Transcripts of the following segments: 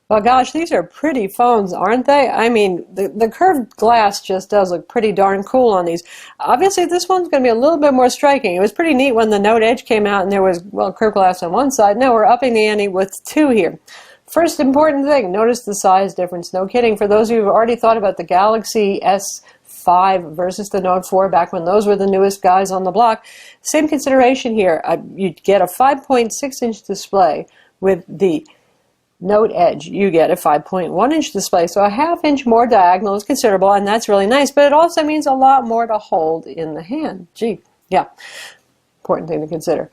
Well, gosh, these are pretty phones, aren't they? I mean, the curved glass just does look pretty darn cool on these. Obviously, this one's going to be a little bit more striking. It was pretty neat when the Note Edge came out and there was, well, curved glass on one side. Now we're upping the ante with two here. First important thing, notice the size difference. No kidding. For those of you who've already thought about the Galaxy S5 versus the Note 4 back when those were the newest guys on the block, same consideration here. You get a 5.6-inch display with the Note Edge. You get a 5.1-inch display, so a half-inch more diagonal is considerable, and that's really nice, but it also means a lot more to hold in the hand. Gee, yeah, important thing to consider.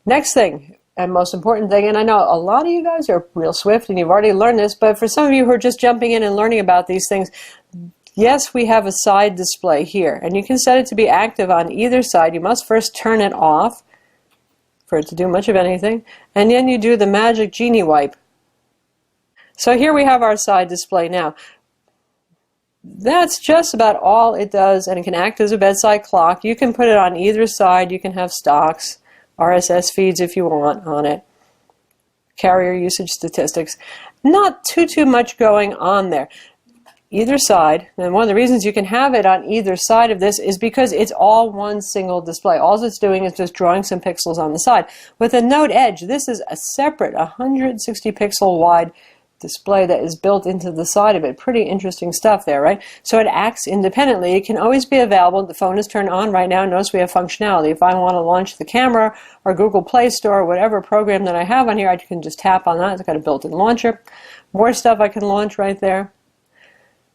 Next thing, and most important thing, and I know a lot of you guys are real swift and you've already learned this, but for some of you who are just jumping in and learning about these things, yes, we have a side display here, and you can set it to be active on either side. You must first turn it off for it to do much of anything, and then you do the magic genie wipe. So here we have our side display now. That's just about all it does, and it can act as a bedside clock. You can put it on either side. You can have stocks, RSS feeds if you want on it, carrier usage statistics. Not too much going on there. Either side, and one of the reasons you can have it on either side of this is because it's all one single display. All it's doing is just drawing some pixels on the side. With a Note Edge, this is a separate 160 pixel wide display that is built into the side of it. Pretty interesting stuff there, right? So it acts independently. It can always be available. The phone is turned on right now. Notice we have functionality. If I want to launch the camera or Google Play Store or whatever program that I have on here, I can just tap on that. It's got a built-in launcher. More stuff I can launch right there.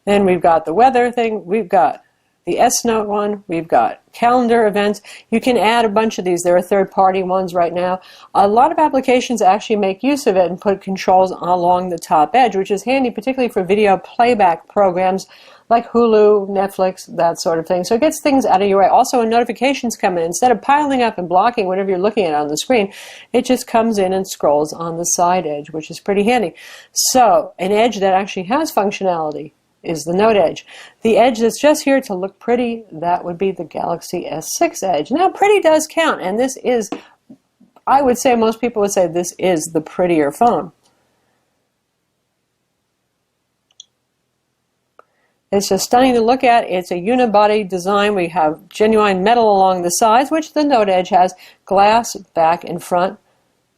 Then we've got the weather thing. We've got the S-Note one. We've got calendar events. You can add a bunch of these. There are third-party ones right now. A lot of applications actually make use of it and put controls along the top edge, which is handy particularly for video playback programs like Hulu, Netflix, that sort of thing. So it gets things out of your way. Also, when notifications come in, instead of piling up and blocking whatever you're looking at on the screen, it just comes in and scrolls on the side edge, which is pretty handy. So an edge that actually has functionality is the Note Edge. The edge that's just here to look pretty, that would be the Galaxy S6 Edge. Now, pretty does count, and this is, I would say, most people would say this is the prettier phone. It's just stunning to look at. It's a unibody design. We have genuine metal along the sides, which the Note Edge has, glass back and front,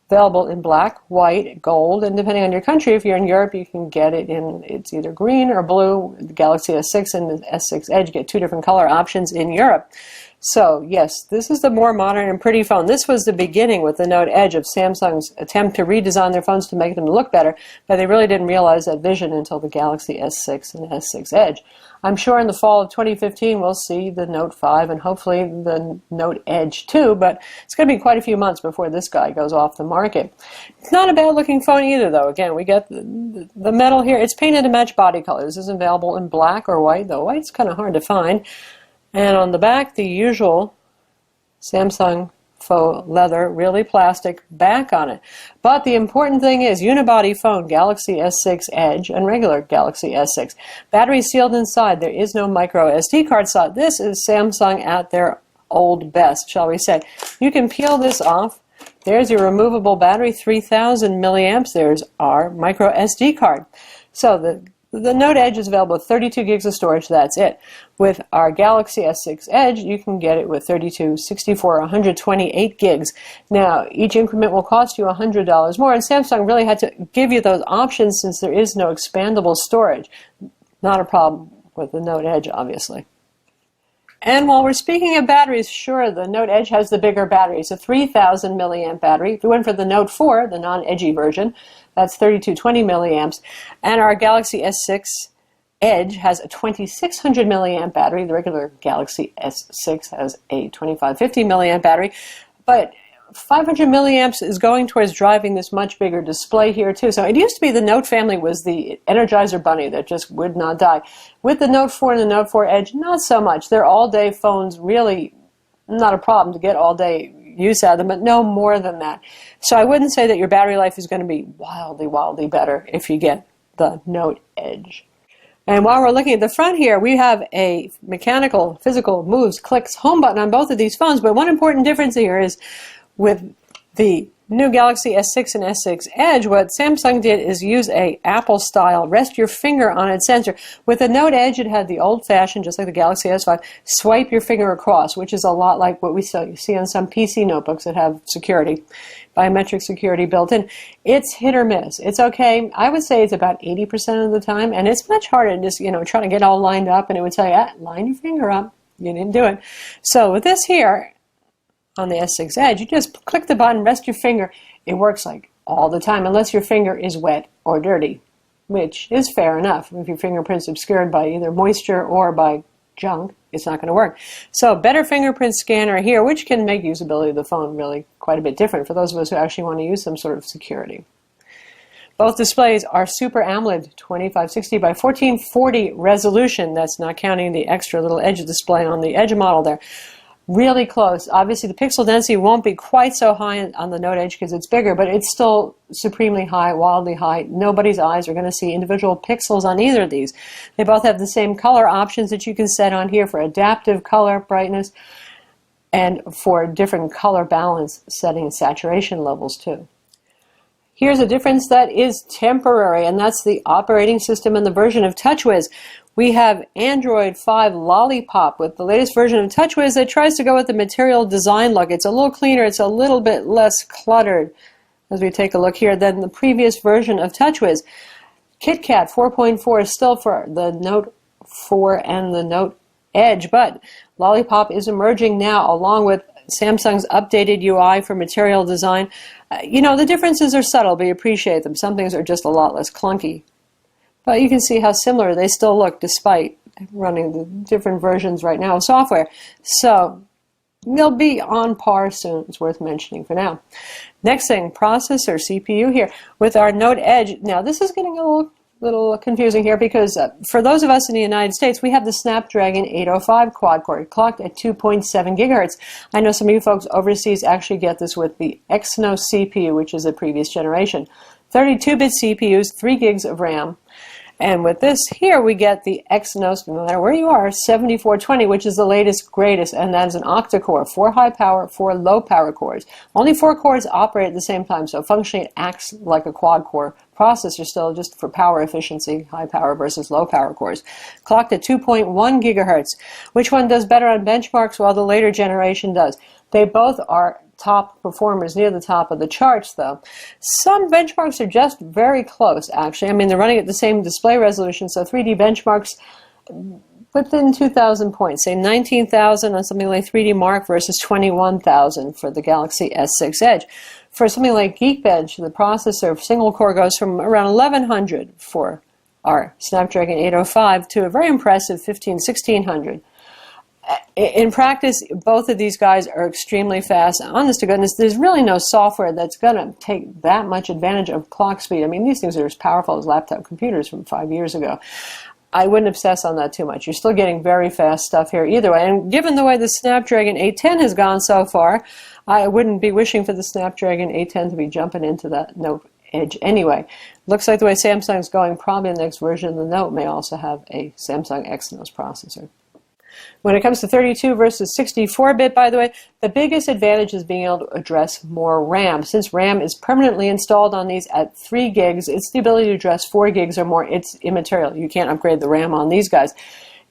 available in black, white, gold, and depending on your country, if you're in Europe, you can get it in, it's either green or blue. The Galaxy S6 and the S6 Edge get two different color options in Europe. So yes, this is the more modern and pretty phone. This was the beginning with the Note Edge of Samsung's attempt to redesign their phones to make them look better, but they really didn't realize that vision until the Galaxy S6 and S6 Edge. I'm sure in the fall of 2015 we'll see the Note 5 and hopefully the Note Edge 2, but it's going to be quite a few months before this guy goes off the market. It's not a bad looking phone either though. Again, we get the metal here. It's painted to match body colors. This is available in black or white, though white's kind of hard to find. And on the back, the usual Samsung faux leather, really plastic back on it. But the important thing is unibody phone, Galaxy S6 Edge and regular Galaxy S6. Battery sealed inside. There is no micro SD card slot. This is Samsung at their old best, shall we say. You can peel this off. There's your removable battery, 3,000 milliamps. There's our micro SD card. So the Note Edge is available with 32 gigs of storage, that's it. With our Galaxy S6 Edge, you can get it with 32, 64, 128 gigs. Now, each increment will cost you $100 more, and Samsung really had to give you those options since there is no expandable storage. Not a problem with the Note Edge, obviously. And while we're speaking of batteries, sure, the Note Edge has the bigger battery. It's a 3,000 milliamp battery. If you went for the Note 4, the non-edgy version, that's 3220 milliamps. And our Galaxy S6 Edge has a 2600 milliamp battery. The regular Galaxy S6 has a 2550 milliamp battery. But 500 milliamps is going towards driving this much bigger display here too. So it used to be the Note family was the Energizer Bunny that just would not die. With the Note 4 and the Note 4 Edge, not so much. They're all-day phones, really not a problem to get all-day use out of them, but no more than that. So I wouldn't say that your battery life is going to be wildly better if you get the Note Edge. And while we're looking at the front here, we have a mechanical, physical, moves, clicks, home button on both of these phones. But one important difference here is with the new Galaxy S6 and S6 Edge, what Samsung did is use a Apple-style rest your finger on its sensor. With the Note Edge, it had the old-fashioned, just like the Galaxy S5, swipe your finger across, which is a lot like what we see on some PC notebooks that have security, biometric security built in. It's hit or miss. It's okay. I would say it's about 80% of the time, and it's much harder to just, try to get all lined up, and it would tell you, line your finger up. You didn't do it. So with this here, on the S6 Edge, you just click the button, rest your finger. It works like all the time, unless your finger is wet or dirty, which is fair enough. If your fingerprint's obscured by either moisture or by junk, it's not going to work. So better fingerprint scanner here, which can make usability of the phone really quite a bit different for those of us who actually want to use some sort of security. Both displays are Super AMOLED 2560 by 1440 resolution. That's not counting the extra little Edge display on the Edge model there. Really close. Obviously, the pixel density won't be quite so high on the Note Edge because it's bigger, but it's still supremely high, wildly high. Nobody's eyes are going to see individual pixels on either of these. They both have the same color options that you can set on here for adaptive color brightness and for different color balance setting saturation levels too. Here's a difference that is temporary, and that's the operating system and the version of TouchWiz. We have Android 5 Lollipop with the latest version of TouchWiz that tries to go with the material design look. It's a little cleaner, it's a little bit less cluttered, as we take a look here, than the previous version of TouchWiz. KitKat 4.4 is still for the Note 4 and the Note Edge, but Lollipop is emerging now along with Samsung's updated UI for material design. The differences are subtle, but you appreciate them. Some things are just a lot less clunky. But you can see how similar they still look despite running the different versions right now of software. So they'll be on par soon. It's worth mentioning for now. Next thing, processor, CPU here. With our Note Edge, now this is getting a little confusing here because for those of us in the United States, we have the Snapdragon 805 quad-core, clocked at 2.7 gigahertz. I know some of you folks overseas actually get this with the Exynos CPU, which is a previous generation. 32-bit CPUs, 3 gigs of RAM. And with this here, we get the Exynos, no matter where you are, 7420, which is the latest, greatest, and that is an octa-core, 4 high-power, 4 low-power cores. Only 4 cores operate at the same time, so functionally it acts like a quad-core processor still, just for power efficiency, high-power versus low-power cores. Clocked at 2.1 gigahertz. Which one does better on benchmarks? Well, the later generation does. They both are top performers near the top of the charts, though. Some benchmarks are just very close, actually. I mean, they're running at the same display resolution, so 3D benchmarks within 2,000 points, say 19,000 on something like 3D Mark versus 21,000 for the Galaxy S6 Edge. For something like Geekbench, the processor single core goes from around 1,100 for our Snapdragon 805 to a very impressive 1,1600. In practice, both of these guys are extremely fast. Honest to goodness, there's really no software that's going to take that much advantage of clock speed. I mean, these things are as powerful as laptop computers from 5 years ago. I wouldn't obsess on that too much. You're still getting very fast stuff here either way. And given the way the Snapdragon 810 has gone so far, I wouldn't be wishing for the Snapdragon 810 to be jumping into that Note Edge anyway. Looks like the way Samsung's going, probably the next version of the Note may also have a Samsung Exynos processor. When it comes to 32 versus 64-bit, by the way, the biggest advantage is being able to address more RAM. Since RAM is permanently installed on these at 3 gigs, it's the ability to address 4 gigs or more. It's immaterial. You can't upgrade the RAM on these guys.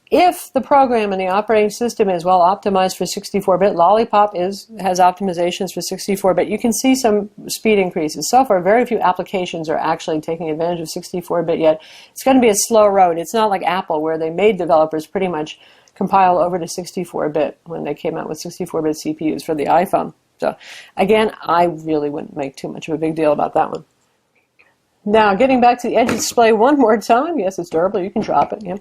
If the program and the operating system is well optimized for 64-bit, Lollipop has optimizations for 64-bit. You can see some speed increases. So far, very few applications are actually taking advantage of 64-bit yet. It's going to be a slow road. It's not like Apple, where they made developers pretty much compile over to 64-bit when they came out with 64-bit CPUs for the iPhone. So again, I really wouldn't make too much of a big deal about that one. Now, getting back to the Edge display one more time. Yes, it's durable. You can drop it. Yeah.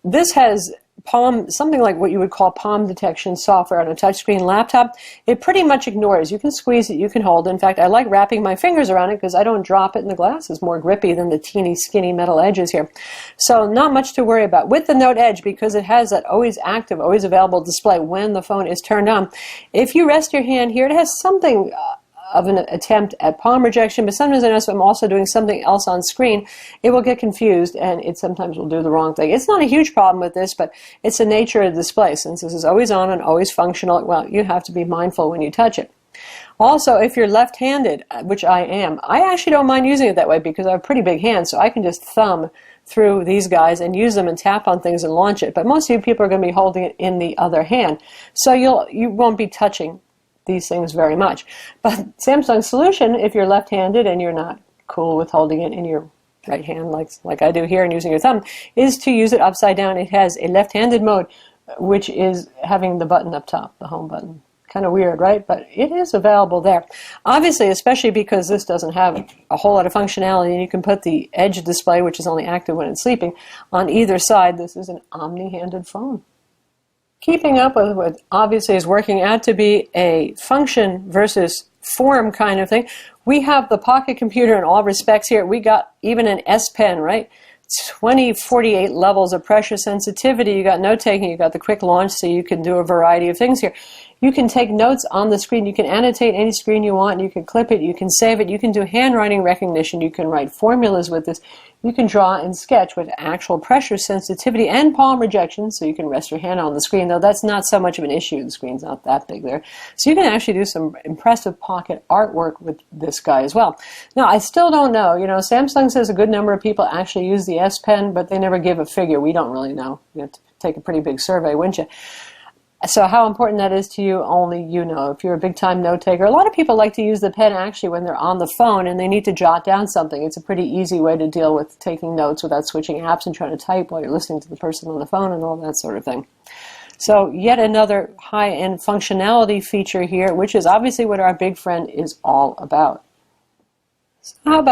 This has something like what you would call palm detection software on a touchscreen laptop. It pretty much ignores. You can squeeze it, you can hold it. In fact, I like wrapping my fingers around it because I don't drop it, and the glass is more grippy than the teeny, skinny metal edges here. So not much to worry about. With the Note Edge, because it has that always active, always available display when the phone is turned on, if you rest your hand here, it has something of an attempt at palm rejection, but sometimes I notice if I'm also doing something else on screen, it will get confused and it sometimes will do the wrong thing. It's not a huge problem with this, but it's the nature of the display. Since this is always on and always functional, well, you have to be mindful when you touch it. Also, if you're left-handed, which I am, I actually don't mind using it that way because I have pretty big hands, so I can just thumb through these guys and use them and tap on things and launch it. But most of you people are going to be holding it in the other hand, so you won't be touching these things very much. But Samsung's solution, if you're left-handed and you're not cool with holding it in your right hand like I do here and using your thumb, is to use it upside down. It has a left-handed mode, which is having the button up top, the home button. Kind of weird, right? But it is available there. Obviously, especially because this doesn't have a whole lot of functionality, and you can put the edge display, which is only active when it's sleeping, on either side. This is an omni-handed phone. Keeping up with what obviously is working out to be a function versus form kind of thing, we have the Pocket Computer in all respects here. We got even an S Pen, right? 48 levels of pressure sensitivity. You got note taking, you got the quick launch, so you can do a variety of things here. You can take notes on the screen. You can annotate any screen you want. You can clip it. You can save it. You can do handwriting recognition. You can write formulas with this. You can draw and sketch with actual pressure sensitivity and palm rejection, so you can rest your hand on the screen, though that's not so much of an issue. The screen's not that big there. So you can actually do some impressive pocket artwork with this guy as well. Now, I still don't know. You know, Samsung says a good number of people actually use the S Pen, but they never give a figure. We don't really know. You have to take a pretty big survey, wouldn't you? So how important that is to you, only you know. If you're a big-time note-taker, a lot of people like to use the pen actually when they're on the phone and they need to jot down something. It's a pretty easy way to deal with taking notes without switching apps and trying to type while you're listening to the person on the phone and all that sort of thing. So yet another high-end functionality feature here, which is obviously what our big friend is all about. So how about